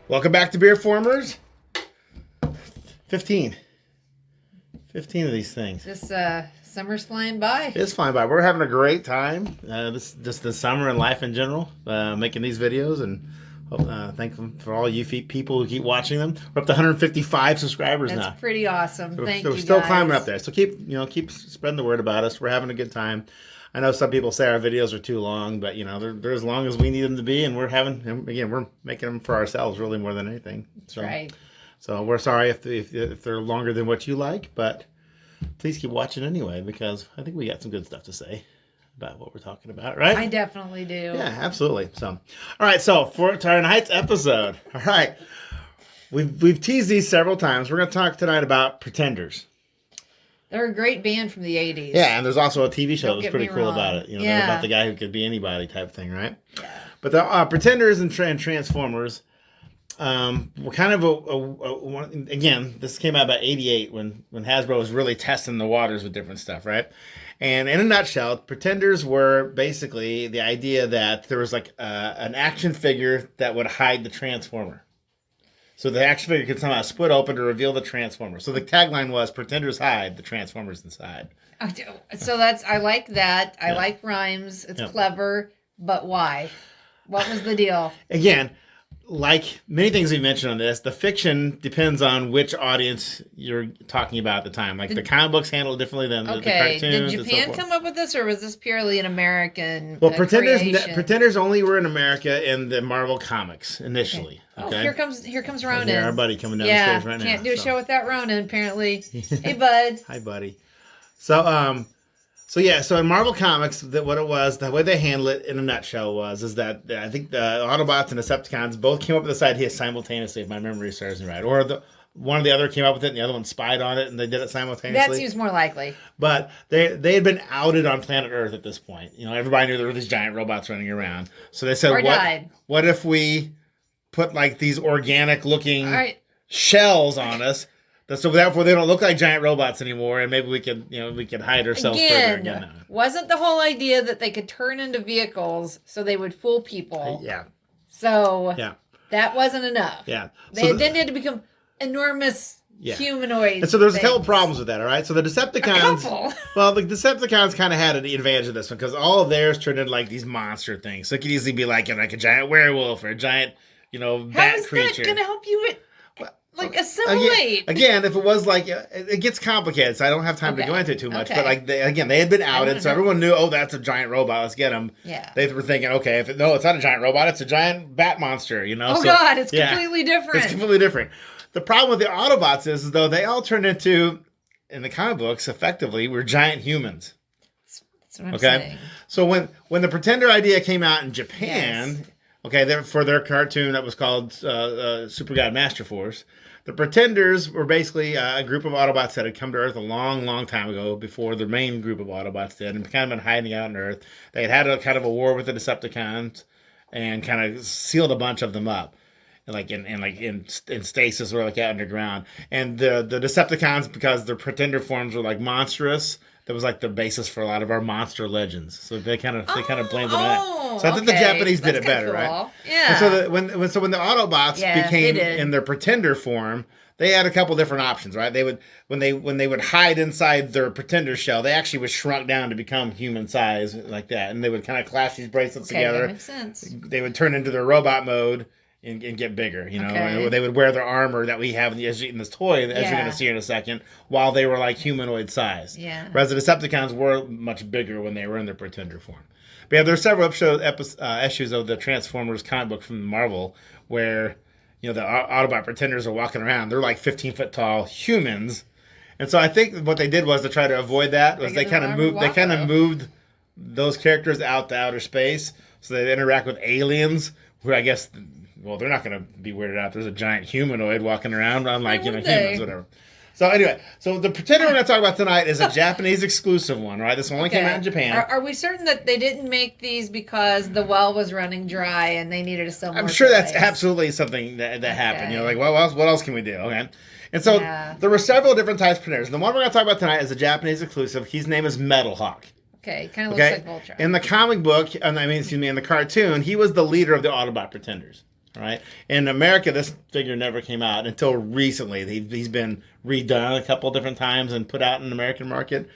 Welcome back to BeerFormers. 15 of these things. This summer's flying by. It's flying by. We're having a great time. This summer and life in general, making these videos, and thankful for all you people who keep watching them. We're up to 155 subscribers now. That's pretty awesome. Thank you, We're still guys. climbing up there. So keep spreading the word about us. We're having a good time. I know some people say our videos are too long, but they're as long as we need them to be, and we're making them for ourselves really more than anything. So, right. So we're sorry if they're longer than what you like, but please keep watching anyway, because I think we got some good stuff to say about what we're talking about, right? I definitely do. Yeah, absolutely. So, all right. So for tonight's episode, all right, we've teased these several times. We're going to talk tonight about Pretenders. They're a great band from the 80s. Yeah, and there's also a TV show Don't that's get me pretty cool wrong. about it. Yeah. About the guy who could be anybody type thing, right? Yeah. But the Pretenders and Transformers were kind of again, this came out about 88 when Hasbro was really testing the waters with different stuff, right? And in a nutshell, Pretenders were basically the idea that there was like an action figure that would hide the Transformer. So the action figure could somehow split open to reveal the Transformer. So the tagline was, Pretenders hide, the Transformers inside. So I like that. I like rhymes. It's clever, but why? What was the deal? Again, like many things we mentioned on this, the fiction depends on which audience you're talking about at the time. Like the comic books handle it differently than the cartoons. Did Japan come up with this, or was this purely an American Pretenders only were in America in the Marvel comics initially. Okay. Oh, here comes Ronan. Here's our buddy coming down the stairs right now. Can't do a show without Ronan, apparently. Hey, bud. Hi, buddy. So in Marvel Comics, what it was, the way they handle it in a nutshell is that I think the Autobots and Decepticons both came up with this idea simultaneously, if my memory serves me right. Or one or the other came up with it, and the other one spied on it, and they did it simultaneously. That seems more likely. But they had been outed on planet Earth at this point. Everybody knew there were these giant robots running around. So they said, what if we put like these organic-looking shells on us? So therefore, they don't look like giant robots anymore, and maybe we could hide ourselves further. Again, wasn't the whole idea that they could turn into vehicles so they would fool people? Yeah. So that wasn't enough. Yeah. They then had to become enormous humanoids. And so there's a couple problems with that, all right? So the Decepticons... A couple? Well, the Decepticons kind of had an advantage of this one, because all of theirs turned into like these monster things. So it could easily be like a giant werewolf or a giant, bat creature. How is that going to help you assimilate? Again, if it was like, it gets complicated, so I don't have time to go into it too much. But like, they had been outed, so everyone knew, that's a giant robot, let's get him. Yeah. They were thinking, okay, it's not a giant robot, it's a giant bat monster, Oh, God, it's completely different. It's completely different. The problem with the Autobots is though, they all turned into, in the comic books, effectively, were giant humans. That's what I'm saying. So when the Pretender idea came out in Japan, for their cartoon that was called Super God Master Force, the Pretenders were basically a group of Autobots that had come to Earth a long, long time ago, before the main group of Autobots did, and kind of been hiding out on Earth. They had a kind of a war with the Decepticons, and kind of sealed a bunch of them up, in stasis or like out underground. And the Decepticons, because their Pretender forms were like monstrous, that was like the basis for a lot of our monster legends. So they kind of blamed it on that. So I think the Japanese did it better, cool. right? Yeah. And when the Autobots became in their Pretender form, they had a couple different options, right? They would when they would hide inside their Pretender shell, they actually was shrunk down to become human size like that, and they would kind of clash these bracelets together. That makes sense. They would turn into their robot mode and get bigger, and they would wear their armor that we have in this toy, as you're going to see in a second, while they were like humanoid size. Yeah. Whereas the Decepticons were much bigger when they were in their Pretender form. But there's several issues of the Transformers comic book from Marvel where, the Autobot Pretenders are walking around. They're like 15-foot tall humans. And so I think what they did was to try to avoid that, was they kind of moved those characters out to outer space, so they interact with aliens, who I guess... Well, they're not going to be weirded out. There's a giant humanoid walking around, unlike humans, whatever. So anyway, the Pretender we're going to talk about tonight is a Japanese exclusive one, right? This one only came out in Japan. Are we certain that they didn't make these because the well was running dry and they needed to sell more? I'm sure that's absolutely something that happened. What else can we do? Okay. And so there were several different types of Pretenders. And the one we're going to talk about tonight is a Japanese exclusive. His name is Metalhawk. Okay, kind of looks like Voltron. In the comic book, in the cartoon, he was the leader of the Autobot Pretenders. All right. In America, this figure never came out until recently. He's been redone a couple different times and put out in the American market.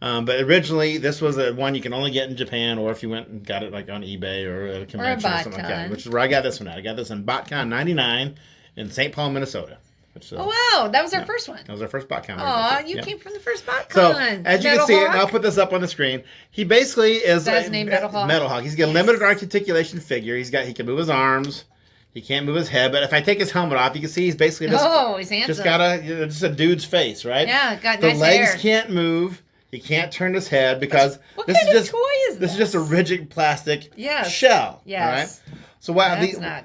But originally, this was one you can only get in Japan, or if you went and got it like on eBay or a convention or something like that, which is where I got this one at. I got this in BotCon 99 in St. Paul, Minnesota. Oh, wow. That was our first one. That was our first BotCon. Aw, you came from the first BotCon. So, as you can see, and I'll put this up on the screen, he basically is his name Metalhawk? Metalhawk. He's got a limited articulation figure. He can move his arms. He can't move his head, but if I take his helmet off, you can see he's basically he's handsome. Just got just a dude's face, right? Yeah, got the nice legs hair. Can't move. He can't turn his head because what kind of toy is this? This is just a rigid plastic shell. Yes. All right?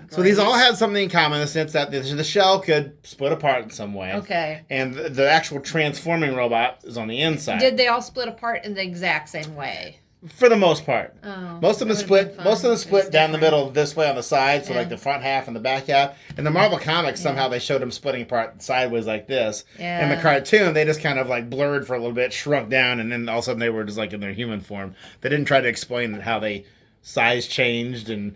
So these all had something in common in the sense that the shell could split apart in some way. Okay. And the actual transforming robot is on the inside. Did they all split apart in the exact same way? For the most part. Oh, most of them split down the middle this way on the side, so like the front half and the back half. In the Marvel comics, somehow they showed them splitting apart sideways like this. Yeah. In the cartoon, they just kind of like blurred for a little bit, shrunk down, and then all of a sudden they were just like in their human form. They didn't try to explain how they size changed and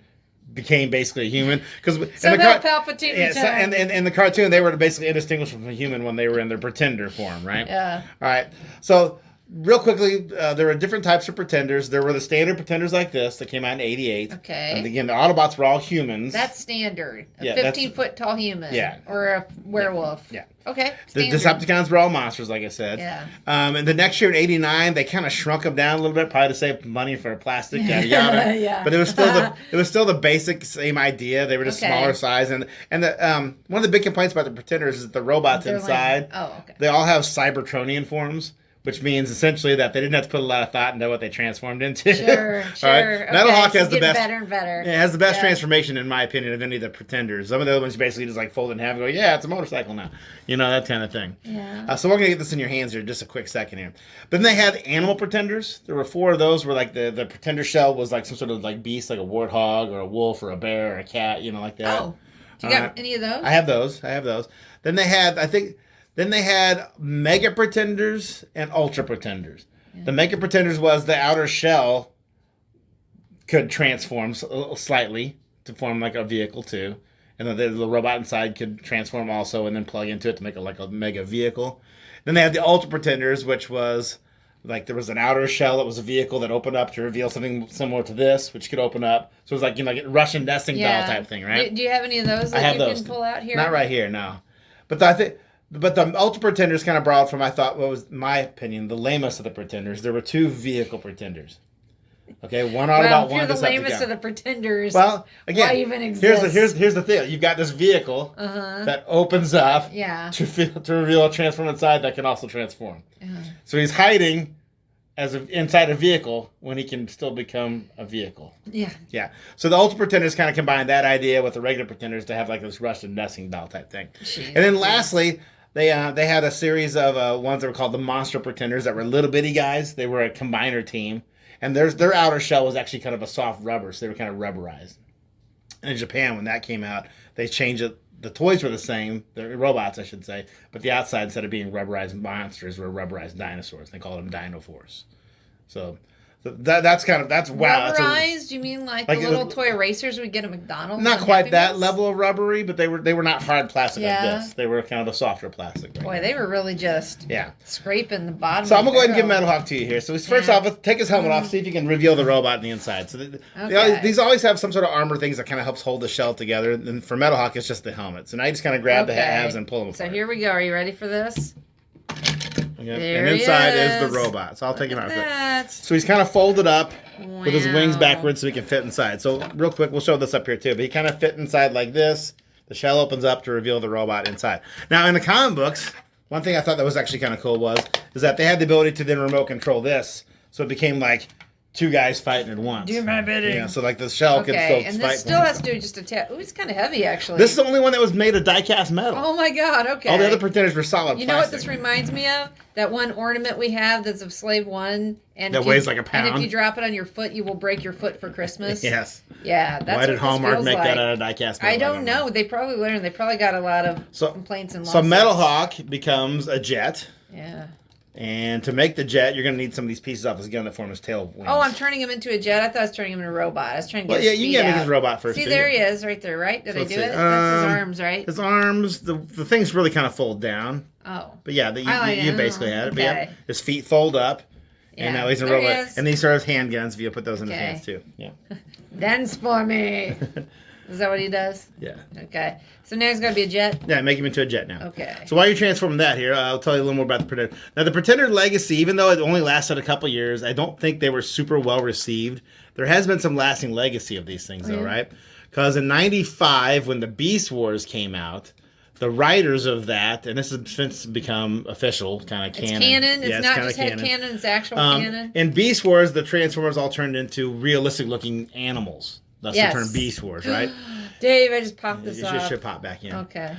became basically a human. Palpatine and in the cartoon, they were basically indistinguishable from a human when they were in their pretender form, right? Yeah. All right. So real quickly, there were different types of pretenders. There were the standard pretenders like this that came out in '88. Okay. And again, the Autobots were all humans. That's standard. A 15-foot tall human. Yeah. Or a werewolf. Yeah. Okay. The Decepticons were all monsters, like I said. Yeah. And the next year in '89, they kind of shrunk them down a little bit, probably to save money for plastic, yada yada. Yeah. But it was still the basic same idea. They were just smaller size, and the one of the big complaints about the Pretenders is that the robots inside. They all have Cybertronian forms. Which means essentially that they didn't have to put a lot of thought into what they transformed into. Sure. All right? Metalhawk has the best. Better and better. It has the best transformation, in my opinion, of any of the Pretenders. Some of the other ones basically just like fold in half and go, yeah, it's a motorcycle now. You know, that kind of thing. Yeah. So we're going to get this in your hands here just a quick second here. But then they had animal Pretenders. There were 4 of those where like the Pretender shell was like some sort of like beast, like a warthog or a wolf or a bear or a cat, you know, like that. Oh. Do you got any of those? I have those. Then they had Mega Pretenders and Ultra Pretenders. Yeah. The Mega Pretenders was the outer shell could transform slightly to form like a vehicle too. And the robot inside could transform also and then plug into it to make it like a mega vehicle. Then they had the Ultra Pretenders, which was like there was an outer shell that was a vehicle that opened up to reveal something similar to this, which could open up. So it was like, you know, like Russian nesting doll type thing, right? Do you have any of those that you can pull out here? Not right here, no. But the Ultra Pretenders kind of borrowed from, I thought, what was, my opinion, the lamest of the Pretenders. There were 2 vehicle Pretenders. Okay, one Autobot, one Decepticon. If you're the lamest of the Pretenders, well, again, why even exist? Here's the thing. You've got this vehicle that opens up to reveal a transform inside that can also transform. So he's hiding as inside a vehicle when he can still become a vehicle. Yeah. So the Ultra Pretenders kind of combined that idea with the regular Pretenders to have like this Russian nesting doll type thing. Jeez. And then lastly, they had a series of ones that were called the Monster Pretenders that were little bitty guys. They were a combiner team. And their outer shell was actually kind of a soft rubber, so they were kind of rubberized. And in Japan, when that came out, they changed it. The toys were the same, the robots, I should say, but the outside, instead of being rubberized monsters, were rubberized dinosaurs. They called them Dino Force. So that's wow. Rubberized? You mean like the little toy erasers we get at McDonald's? Not quite that level of rubbery, but they were not hard plastic like this. They were kind of a softer plastic. Boy, they were really just scraping the bottom. So I'm going to go ahead and give Metalhawk to you here. So first off, let's take his helmet off, see if you can reveal the robot on the inside. So these always have some sort of armor things that kind of helps hold the shell together. And for Metalhawk, it's just the helmet. So now you just kind of grab the halves and pull them apart. So here we go. Are you ready for this? Okay. And inside is the robot. So I'll take him out. So he's kind of folded up with his wings backwards so he can fit inside. So real quick, we'll show this up here too. But he kind of fit inside like this. The shell opens up to reveal the robot inside. Now in the comic books, one thing I thought that was actually kind of cool is that they had the ability to then remote control this. So it became like 2 guys fighting at once. Do my bidding. Yeah, so like the shell can still fight. And this still has to do just a tap. Ooh, it's kind of heavy actually. This is the only one that was made of die-cast metal. Oh my God, okay. All the other Pretenders were solid plastic. You know what this reminds me of? That one ornament we have that's of Slave One. And that weighs like a pound. And if you drop it on your foot, you will break your foot for Christmas. Yes. Yeah, that's Why did Hallmark make that out of die-cast metal? I don't know. They probably learned. They probably got a lot of complaints and lawsuits. So Metalhawk becomes a jet. Yeah. And to make the jet, you're going to need some of these pieces off his gun that form his tail wings. Oh, I'm turning him into a jet. I thought I was turning him into a robot. I was trying to get you can get his robot first. See, there he is, right there. Right? Did I do it? That's his arms, right? His arms. The things really kind of fold down. Oh. But yeah, you basically had it. Okay. But yeah, his feet fold up. Yeah. And now he's a robot. And these are his handguns if you put those in his hands too. Yeah. Dance for me. Is that what he does? Yeah. Okay. So now he's got to be a jet? Yeah, make him into a jet now. Okay. So while you're transforming that here, I'll tell you a little more about the Pretender. Now, the Pretender legacy, even though it only lasted a couple years, I don't think they were super well received. There has been some lasting legacy of these things, though, right? Because in 95, when the Beast Wars came out, the writers of that, and this has since become official, kind of canon. It's canon? It's not just head canon, it's actual canon? In Beast Wars, the Transformers all turned into realistic-looking animals. That's the term Beast Wars, right? Dave, I just popped this off. You should pop back in. Okay.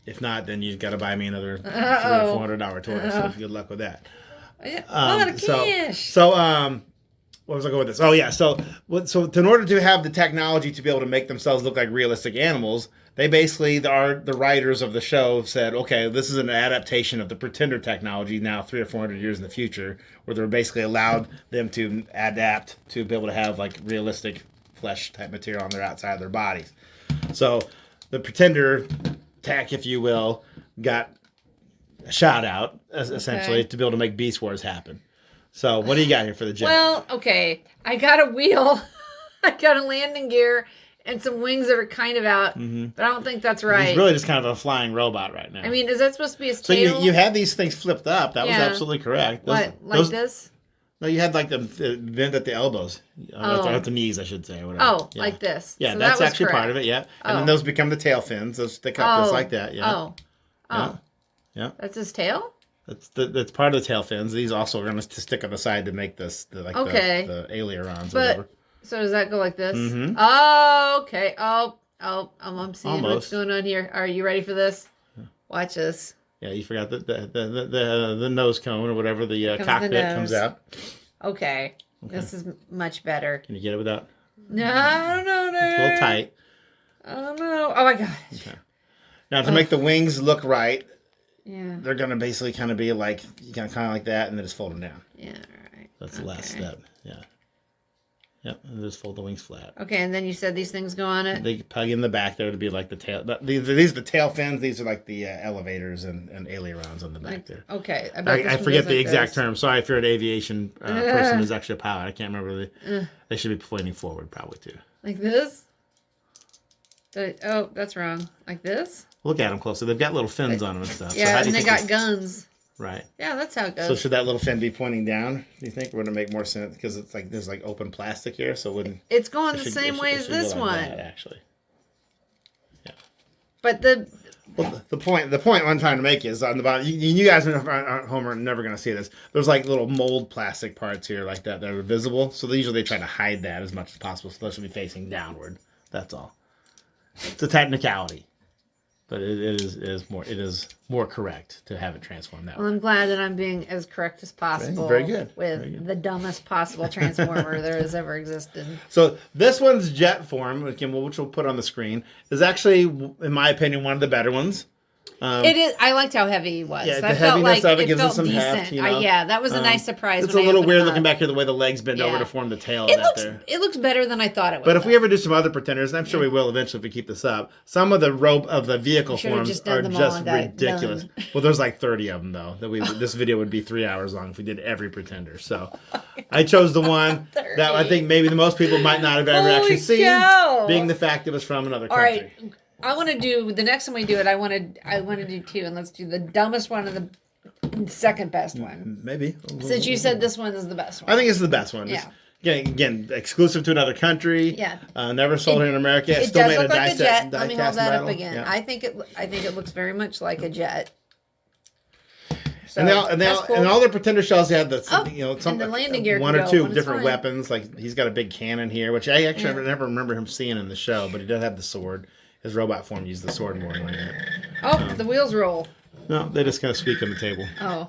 If not, then you've got to buy me another $300 or $400 toy. So good luck with that. Cash. What was I going with this? Oh yeah. So in order to have the technology to be able to make themselves look like realistic animals, they basically the writers of the show said, okay, this is an adaptation of the Pretender technology now 300 or 400 years in the future, where they're basically allowed them to adapt to be able to have like realistic flesh type material on their outside of their bodies. So the Pretender tech, if you will, got a shout out essentially to be able to make Beast Wars happen. So what do you got here for the jet? Well, okay, I got a wheel, I got a landing gear, and some wings that are kind of out, but I don't think that's right. He's really just kind of a flying robot right now. I mean, is that supposed to be his tail? So you had these things flipped up. That was absolutely correct. Like this? No, you had like the bend at the elbows, at the knees, I should say. Or whatever. Oh, like this. Yeah, so that's that actually part of it. Yeah, and then those become the tail fins. Those stick up just like that. Yeah. Yeah. That's his tail. That's part of the tail fins. These also are going to stick on the side to make this the ailerons or whatever. So does that go like this? Mm-hmm. Oh, okay. I'm seeing what's going on here. Are you ready for this? Watch this. Yeah, you forgot the nose cone or whatever, the cockpit comes out. Okay. This is much better. Can you get it without? No, I don't know. It's a little tight. I don't know. Oh my gosh. Okay. Now to make the wings look right, they're going to basically kind of be like, kind of like that, and then just fold them down. Yeah, all right. That's the last step. Yeah. Yep, and just fold the wings flat. Okay, and then you said these things go on it? They plug in the back there to be like the tail. These are the tail fins. These are like the elevators and ailerons on the back there. Okay. I forget the exact term. Sorry if you're an aviation person who's actually a pilot. I can't remember. They should be pointing forward probably too. Like this? Oh, that's wrong. Like this? Look at them closely. They've got little fins on them and stuff. Yeah, and they got guns. Right. Yeah, that's how it goes. So should that little fin be pointing down, do you think? Would it make more sense? Because it's like there's like open plastic here, so it wouldn't... It's going the same way as this one. That, actually. Yeah. But the point I'm trying to make is on the bottom, you guys at home are never going to see this. There's like little mold plastic parts here like that are visible. So usually they try to hide that as much as possible, so they should be facing downward. That's all. It's a technicality. But it is more correct to have it transform that way. Well, I'm glad that I'm being as correct as possible. Very good. With the dumbest possible transformer there has ever existed. So this one's jet form, which we'll put on the screen, is actually, in my opinion, one of the better ones. It is. I liked how heavy he was. Yeah, the I felt heaviness like of it gives felt it some decent. heft. You know? Yeah, that was a nice surprise. It's a little weird looking back here, the way the legs bend over to form the tail. It looks better than I thought it would. But if we ever do some other Pretenders, and I'm sure we will eventually if we keep this up, some of the vehicle forms are just ridiculous. Well, there's like 30 of them though. This video would be 3 hours long if we did every Pretender. So I chose the one that I think maybe the most people might not have ever actually seen, being the fact it was from another country. All right. I want to do the next time we do it. I want to do two, and let's do the dumbest one and the second best one. Maybe since you said this one is the best one. I think it's the best one. Yeah. Again, exclusive to another country. Yeah. Never sold here in America. It still does made look like a jet. Let me hold that up again. Yeah. I think it looks very much like a jet. So and all their Pretender shells had the the landing gear one or two different weapons. Like he's got a big cannon here, which I actually never remember him seeing in the show, but he does have the sword. His robot form used the sword more than that. Oh, the wheels roll. No, they just kind of squeak on the table. Oh.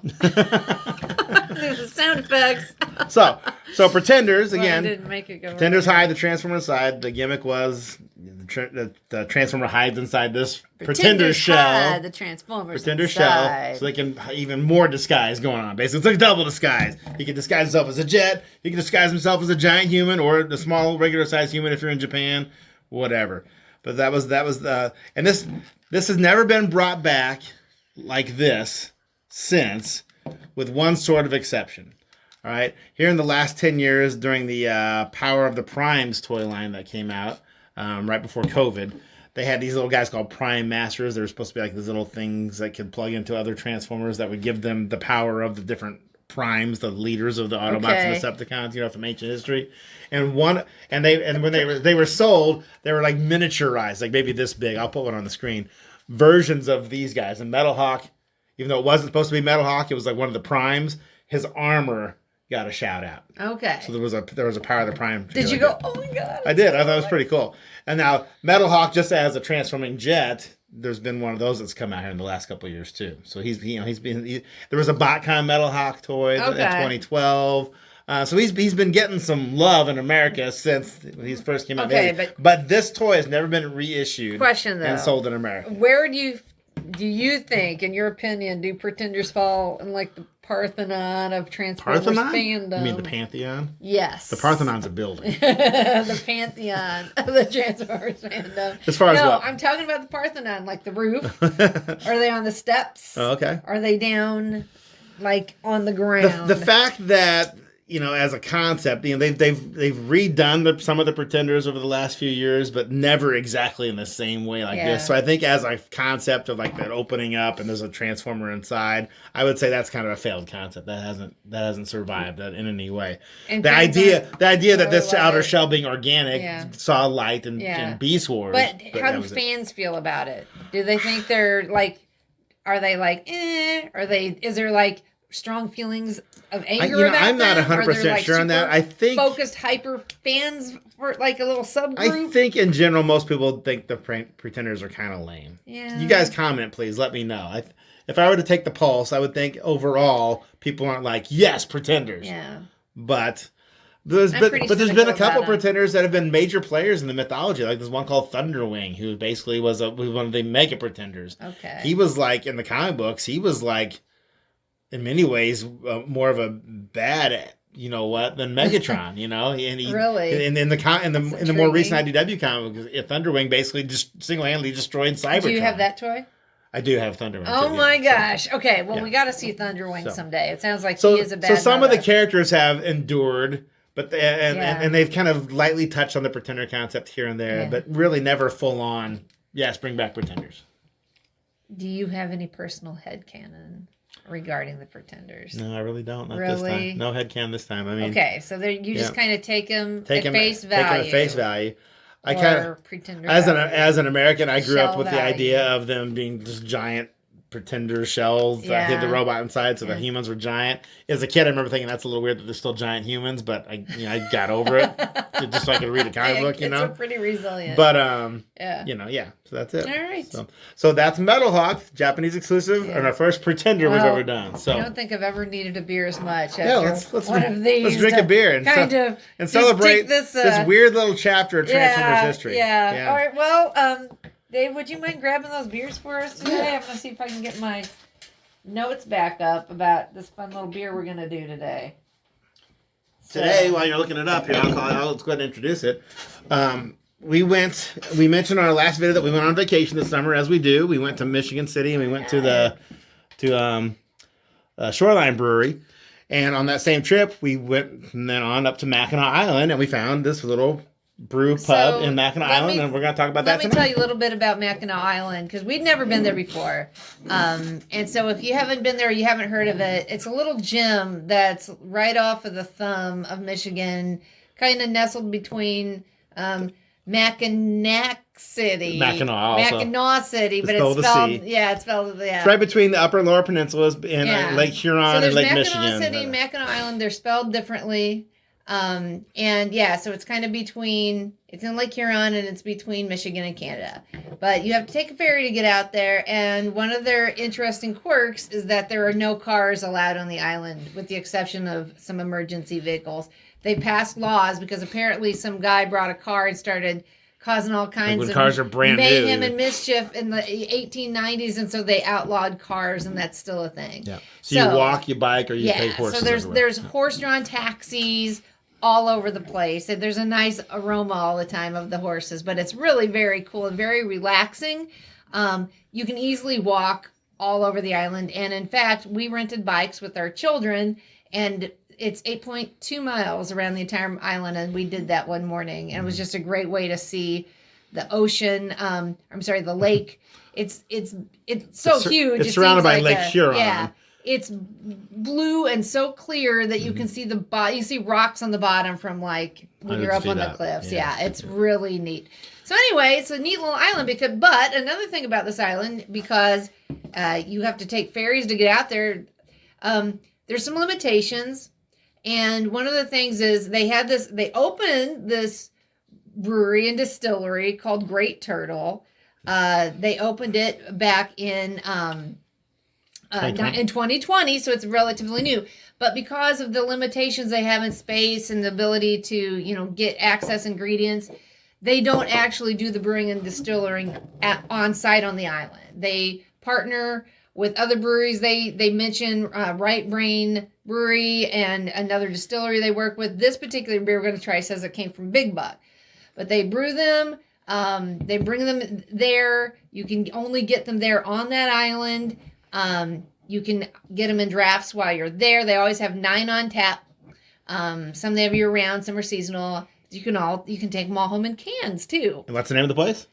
There's the sound effects. So Pretenders, again. Didn't make it go Pretenders hide the Transformer inside. The gimmick was the the Transformer hides inside this Pretender shell. The Transformers Pretender shell, so they can even more disguise going on. Basically, it's like double disguise. He can disguise himself as a jet. He can disguise himself as a giant human or a small, regular-sized human if you're in Japan, whatever. But that was the, and this has never been brought back like this since, with one sort of exception. All right, here in the last 10 years, during the Power of the Primes toy line that came out right before COVID, they had these little guys called Prime Masters. They were supposed to be like these little things that could plug into other Transformers that would give them the power of the different primes, the leaders of the Autobots and the Decepticons, from ancient history. And when they were sold, they were like miniaturized, like maybe this big. I'll put one on the screen. Versions of these guys. And Metalhawk, even though it wasn't supposed to be Metalhawk, it was like one of the primes. His armor got a shout out. Okay. So there was a Power of the Prime. Did you go, oh my God? I did. I thought it was pretty cool. And now Metalhawk, just as a transforming jet, there's been one of those that's come out here in the last couple of years too. So there was a BotCon Metalhawk toy in 2012. So he's been getting some love in America since he first came out. Okay, but this toy has never been reissued. Question though, and sold in America. Where do you think, in your opinion, do Pretenders fall in like the Parthenon of Transformers fandom? You mean the Pantheon? Yes. The Parthenon's a building. The Pantheon of the Transformers fandom. As far as no, what? I'm talking about the Parthenon, like the roof. Are they on the steps? Oh, okay. Are they down, like, on the ground? The fact that, as a concept, they've redone some of the Pretenders over the last few years, but never exactly in the same way like this. So I think as a concept of like that opening up and there's a Transformer inside, I would say that's kind of a failed concept. That hasn't survived that in any way. And the idea that this outer shell being organic saw light in Beast Wars. But how do fans feel about it? Do they think they're like, are they like, is there like strong feelings of anger about I'm not 100% sure on that. I think focused hyper fans for like a little subgroup. I think in general most people think the Pretenders are kind of lame. Yeah. You guys comment, please. Let me know. If I were to take the pulse, I would think overall people aren't like, yes, Pretenders. Yeah. But there's been a couple Pretenders that have been major players in the mythology. Like there's one called Thunderwing, who basically was one of the mega Pretenders. Okay. He was like in the comic books. He was like, in many ways, more of a bad, than Megatron, and he really, in the more recent IDW comic, Thunderwing basically just single-handedly destroyed Cybertron. Do you have that toy? I do have Thunderwing. Oh my gosh! Okay, well we got to see Thunderwing someday. It sounds like he is a bad. So some of the characters have endured, but and they've kind of lightly touched on the Pretender concept here and there, but really never full on. Yes, bring back Pretenders. Do you have any personal headcanon regarding the Pretenders? No, I really don't. Not this time. No headcanon this time. I mean, okay, so you just kind of take them at face value. Take them at face value. I kind of as an American, I grew up with the idea of them being just giant Pretender shells that hid the robot inside, so the humans were giant. As a kid, I remember thinking that's a little weird that they're still giant humans, but I got over it just so I could read a comic book. Kids are pretty resilient. But so that's it. All right. So that's Metalhawk, Japanese exclusive, and our first Pretender we've ever done. So I don't think I've ever needed a beer as much. Let's drink a beer and celebrate this weird little chapter of Transformers history. Yeah. All right. Well, Dave, would you mind grabbing those beers for us today? I'm going to see if I can get my notes back up about this fun little beer we're going to do today. Today, while you're looking it up here, let's go ahead and introduce it. We mentioned on our last video that we went on vacation this summer, as we do. We went to Michigan City and we went to Shoreline Brewery. And on that same trip, we went from then on up to Mackinac Island and we found this little brew pub in Mackinac Island, and we're going to talk about that tonight. Let me tell you a little bit about Mackinac Island, because we'd never been there before. And so if you haven't been there, you haven't heard of it, it's a little gem that's right off of the thumb of Michigan, kind of nestled between Mackinac City. Mackinac City, but it's spelled, it's spelled, It's right between the Upper and Lower Peninsulas in Lake Huron and Lake Michigan. Mackinac City, Mackinac Island, they're spelled differently. So it's kind of it's in Lake Huron and it's between Michigan and Canada. But you have to take a ferry to get out there, and one of their interesting quirks is that there are no cars allowed on the island, with the exception of some emergency vehicles. They passed laws because apparently some guy brought a car and started causing all kinds when of cars are brand mayhem new. and mischief in the 1890s, and so they outlawed cars, and that's still a thing. Yeah. So you walk, you bike, or you take horses. So there's horse-drawn taxis all over the place. And there's a nice aroma all the time of the horses, but it's really very cool and very relaxing. You can easily walk all over the island, and in fact, we rented bikes with our children, and it's 8.2 miles around the entire island, and we did that one morning, and it was just a great way to see the ocean. The lake. It's so huge. It's surrounded by Lake Huron. Yeah, it's blue and so clear that you can see you see rocks on the bottom from like when you're up on the cliffs. Yeah, it's really neat. So anyway, it's a neat little island but another thing about this island, because you have to take ferries to get out there. There's some limitations. And one of the things is they opened this brewery and distillery called Great Turtle. They opened it back in 2020, so it's relatively new. But because of the limitations they have in space and the ability to, get access ingredients, they don't actually do the brewing and distilling on site on the island. They partner with other breweries. They mention Right Brain Brewery and another distillery they work with. This particular beer we're going to try says it came from Big Buck. But they brew them. They bring them there. You can only get them there on that island. You can get them in drafts while you're there. They always have 9 on tap. Some they have year round. Some are seasonal. You can take them all home in cans too. And what's the name of the place?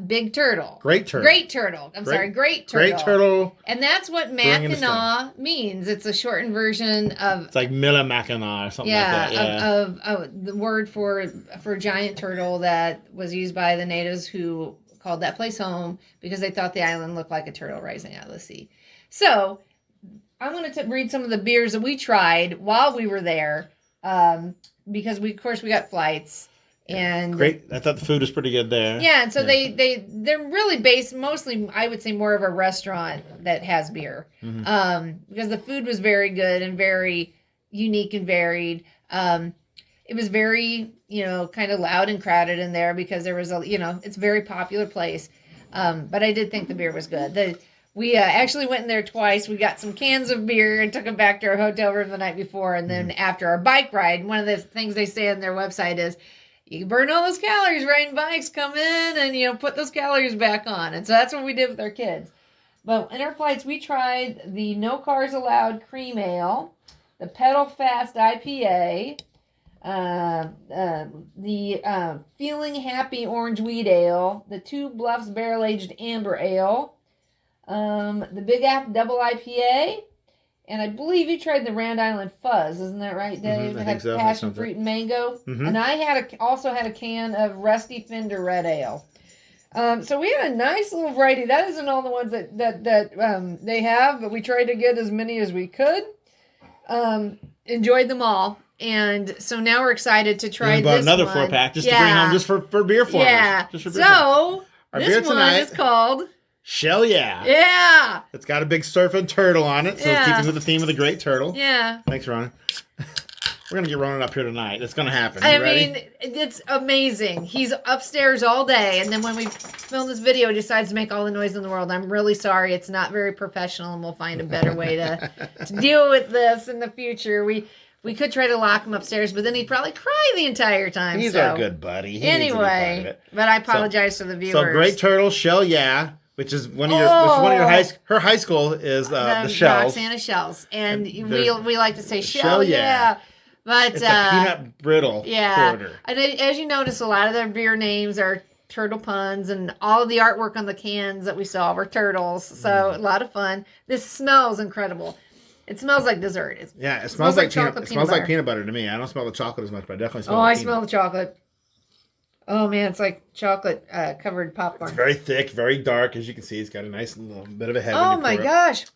Big Turtle. Great Turtle. Great Turtle. Great Turtle. Great Turtle. And that's what Mackinac means. It's a shortened version of... It's like Milla Mackinac or something like that. Yeah, of the word for giant turtle that was used by the natives who called that place home because they thought the island looked like a turtle rising out of the sea. So, I wanted to read some of the beers that we tried while we were there because we got flights. And great. I thought the food was pretty good there. Yeah, and so they're really based mostly, I would say, more of a restaurant that has beer. Because the food was very good and very unique and varied. It was very, kind of loud and crowded in there because there was it's a very popular place. But I did think the beer was good. We actually went in there twice. We got some cans of beer and took them back to our hotel room the night before. And then after our bike ride, one of the things they say on their website is, you burn all those calories riding bikes, come in and, put those calories back on. And so that's what we did with our kids. But in our flights, we tried the No Cars Allowed Cream Ale, the Pedal Fast IPA, the Feeling Happy Orange Wheat Ale, the Two Bluffs Barrel Aged Amber Ale, the Big Apple Double IPA, and I believe you tried the Round Island Fuzz, isn't that right, Dave? I It think had so. passion fruit and mango. And I also had a can of Rusty Fender Red Ale. So we had a nice little variety. That isn't all the ones that they have, but we tried to get as many as we could. Enjoyed them all. And so now we're excited to try this another one. 4-pack just to bring home just for BeerFormers. Yeah. Just for So our this beer one tonight is called... Shell Yeah. Yeah. It's got a big surfing turtle on it, so keeping with the theme of the Great Turtle. Yeah. Thanks, Ronan. We're going to get Ronan up here tonight. It's going to happen. I mean, it's amazing. He's upstairs all day, and then when we film this video, he decides to make all the noise in the world. I'm really sorry. It's not very professional, and we'll find a better way to deal with this in the future. We could try to lock him upstairs, but then he'd probably cry the entire time. He's our good buddy. Anyway, but I apologize to the viewers. So Great Turtle, Shell Yeah. Which is one of her high school is the Shells. Roxana Shells. And we like to say Shell Yeah. But it's a peanut brittle porter. And as you notice, a lot of their beer names are turtle puns, and all of the artwork on the cans that we saw were turtles. So a lot of fun. This smells incredible. It smells like dessert. It smells like peanut butter to me. I don't smell the chocolate as much, but I definitely smell I smell the chocolate. Oh, man, it's like chocolate covered popcorn. It's very thick, very dark. As you can see, it's got a nice little bit of a head. Oh, my gosh.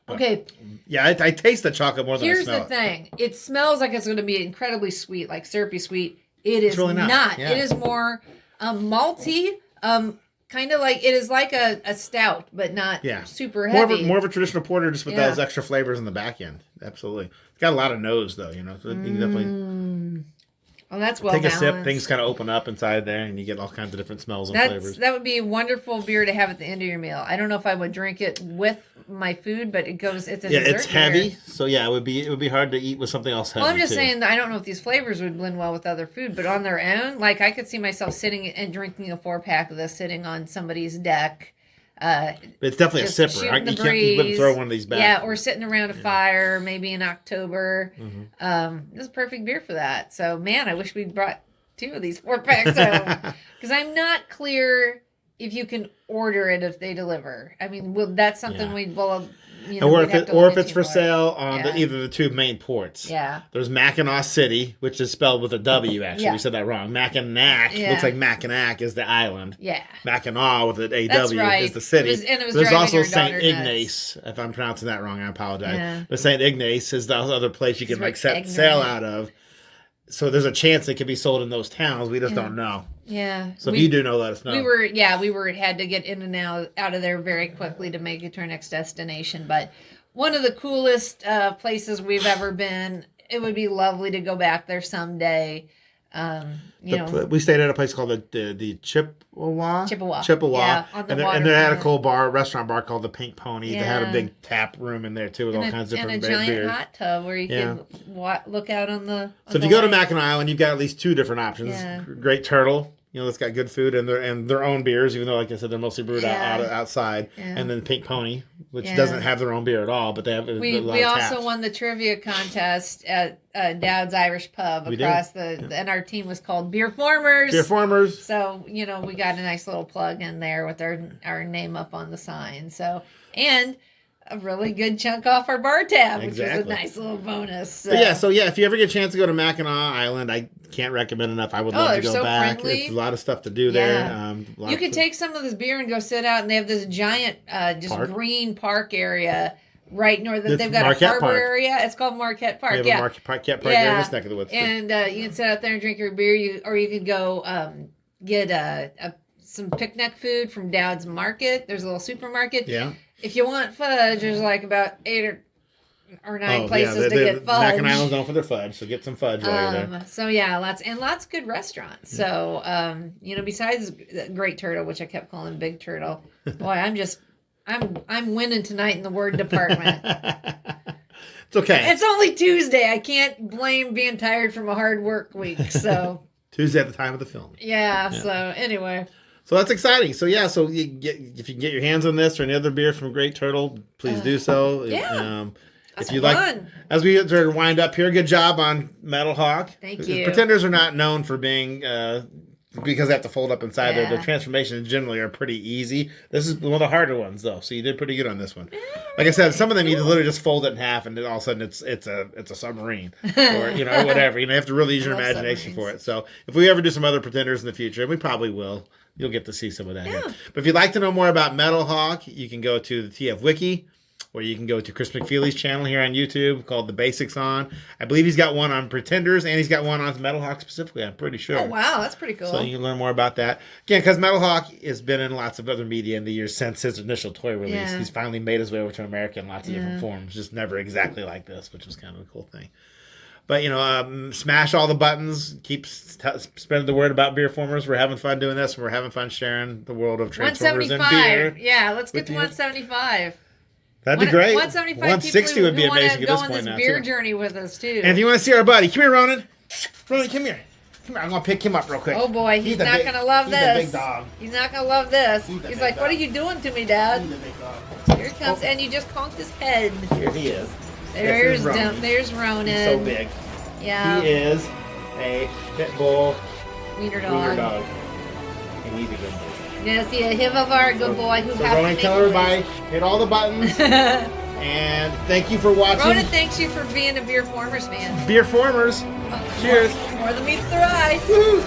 Okay. Yeah, I taste the chocolate more than I smell it. Here's the thing. It smells like it's going to be incredibly sweet, like syrupy sweet. It is really not. Yeah. It is more malty, kind of like, it is like a stout, but not super heavy. More of a traditional porter, just with those extra flavors in the back end. Absolutely. It's got a lot of nose, though, so you can definitely... Oh, that's well Take a balanced. sip, things kind of open up inside there, and you get all kinds of different smells and flavors. That would be a wonderful beer to have at the end of your meal. I don't know if I would drink it with my food, but it's a dessert it's heavy, beer. so yeah, it would be hard to eat with something else heavy. Well, I'm just too. saying that I don't know if these flavors would blend well with other food, but on their own, like I could see myself sitting and drinking a 4-pack of this sitting on somebody's deck. It's definitely a sipper. You wouldn't throw one of these back. Yeah, or sitting around a fire, maybe in October. This is a perfect beer for that. So, man, I wish we'd brought 2 of these 4-packs home. Because I'm not clear if you can order it if they deliver. I mean, that's something we'd or if it's for sale on either the 2 main ports. Yeah. There's Mackinac City, which is spelled with a W, actually. Yeah. We said that wrong. Mackinac. Looks like Mackinac is the island. Yeah. Mackinac with an That's AW right. is the city. There's also St. Nuts. Ignace. If I'm pronouncing that wrong, I apologize. Yeah. But St. Ignace is the other place you can set ignorant. sail out of. So there's a chance it could be sold in those towns. We just don't know. Yeah. So if you do know, let us know. We had to get in and out of there very quickly to make it to our next destination. But one of the coolest places we've ever been. It would be lovely to go back there someday. We stayed at a place called the Chippewa. Yeah, on the and they had a cool restaurant bar called the Pink Pony. Yeah. They had a big tap room in there too with all kinds of different beers. And a giant hot tub where you can look out on the. So if you go to Mackinac Island, you've got at least 2 different options. Yeah. Great Turtle. That's got good food and their own beers, even though, like I said, they're mostly brewed outside. Yeah. And then Pink Pony, which doesn't have their own beer at all, but they have a lot of We also taps. won the trivia contest at Dowd's Irish Pub across and our team was called BeerFormers. BeerFormers. So, we got a nice little plug in there with our name up on the sign. So, and a really good chunk off our bar tab, which was a nice little bonus. So. But if you ever get a chance to go to Mackinac Island, I can't recommend enough. I would love to go back. Friendly. It's a lot of stuff to do there. You could take some of this beer and go sit out, and they have this giant, green park area right north. They've got Marquette a harbor Park. area. It's called Marquette Park. They have a Marquette Park here in this neck of the woods. And you can sit out there and drink your beer, or you could go get some picnic food from Dowd's Market. There's a little supermarket. Yeah. If you want fudge, there's like about 8 or 9 places to get fudge. Mackinac Island's known for their fudge, so get some fudge while you're there. So lots of good restaurants. So besides Great Turtle, which I kept calling Big Turtle, boy, I'm winning tonight in the word department. It's okay. It's only Tuesday. I can't blame being tired from a hard work week. So Tuesday at the time of the film. Yeah. So anyway. So that's exciting. So if you can get your hands on this or any other beer from Great Turtle, please do so. If you like, as we sort of wind up here, good job on Metalhawk. Thank you. Pretenders are not known for being because they have to fold up inside. Their transformations generally are pretty easy. This is one of the harder ones though, so you did pretty good on this one. Like I said, some of them you literally just fold it in half, and then all of a sudden it's a submarine or whatever. You have to really use your imagination for it. So if we ever do some other Pretenders in the future, and we probably will. You'll get to see some of that here. But if you'd like to know more about Metalhawk, you can go to the TF Wiki, or you can go to Chris McFeely's channel here on YouTube called The Basics On. I believe he's got one on Pretenders, and he's got one on Metalhawk specifically, I'm pretty sure. Oh, wow. That's pretty cool. So you can learn more about that. Again, because Metalhawk has been in lots of other media in the years since his initial toy release. Yeah. He's finally made his way over to America in lots of different forms, just never exactly like this, which was kind of a cool thing. But, smash all the buttons. Keep spreading the word about BeerFormers. We're having fun doing this. And we're having fun sharing the world of Transformers and beer. Yeah, let's get to 175. That'd be great. 175 160 would be amazing at this point now, go on this beer journey with us, too. And if you want to see our buddy, come here, Ronan. Ronan, come here. Come here. I'm going to pick him up real quick. Oh, boy. He's not going to love this. He's a big dog. He's not going to love this. He's like, what are you doing to me, Dad? He's a big dog. Here he comes. And you just conked his head. Here he is. There's Ronan. He's so big. Yeah. He is a pit bull wiener dog. And he's a good boy. Yes, him of our good boy who has Ronan, tell everybody, hit all the buttons. And thank you for watching. Ronan, thanks you for being a BeerFormers fan. BeerFormers. Cheers. More than meets the eye. Woo-hoo.